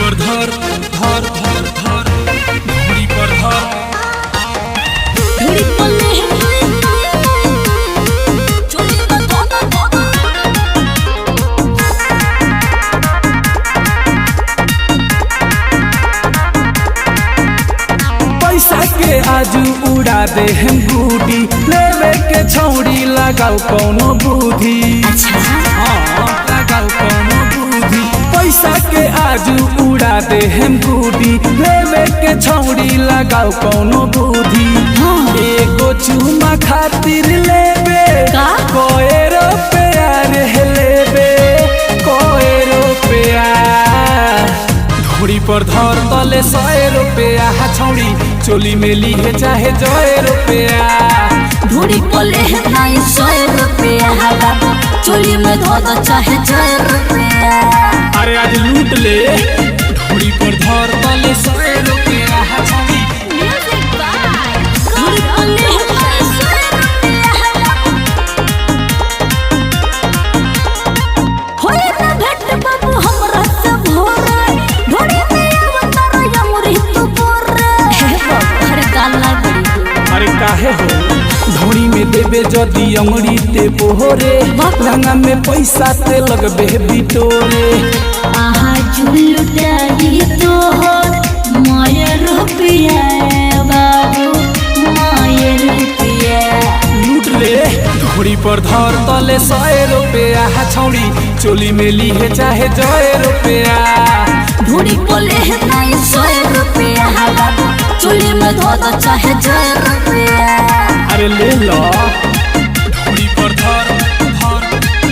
पर धर धर धर धर घोड़ी पर धर घोड़ी पर ले चोली में पैसा के आजू उड़ा दे हम बूढ़ी लेवे के छौड़ी लगाओ कौनो बुद्धि। लगाओ कौनो बुद्धि पैसा के आजू उड़ा दे हम बूढ़ी लेवे के छौड़ी लगाओ कौनो बुद्धि। एगो चुमा खातिर लेबे कोए रुपया रे लेबे कोए रुपया घोड़ी पर धर तले 100 रुपया छौड़ी चोली में ली है चाहे 100 रुपया। घोड़ी पर ले नहीं 100 रुपया चोली में धो दो चाहे 100 रुपया। अरे आज लूट ले घोड़ी पर धर तले 100 रुपया छौड़ी घोड़ी पर ले 100 रुपया होए ना भेट बाबू हमरा से भोरे घोड़ी में अवतार यमुरी तू बोरे अरे गाला बड़ी अरे काहे हो धोड़ी में देबे जदी अंगड़ी ते पोहरे लंगा में पैसा ते लगबे बिटोरे। आहा जुलुटाई तो हो माया रुपया बाबू माया रुपया लूट ले घोड़ी पर धर तले 100 रुपया छौड़ी चोली में ली है चाहे 100 रुपया। घोड़ी पर ले नहीं 100 रुपया चोली में धो दो चाहे 100 रुपया। अरे ले लो घोड़ी पर धर धर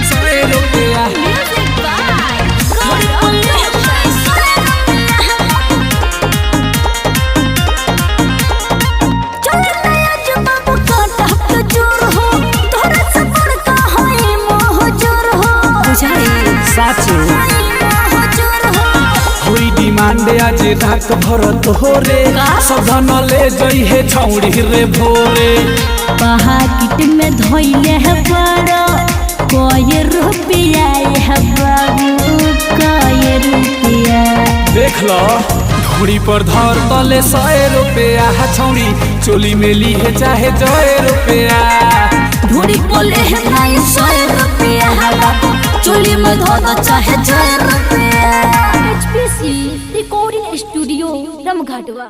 100 रुपया घोड़ी पर ले 100 चल नया जब बाबू काटा के जोर हो तोरा से बड़का होई मोह जोर हो बुझाई साचो होई डिमांड आज रात भर तोहरे सधन ले जई है छौड़ी रे भोरे। पहाकिट में धोइले है बड़ा कोई रुपया है बाबू कोई रुपया देख लो घोड़ी पर धर तले 100 रुपया छौड़ी चोली में ली है चाहे 100 रुपया। घोड़ी पर ले नहीं 100 रुपया चोली में धो दो चाहे 100 रुपया। HPC recording studio रमघाटवा।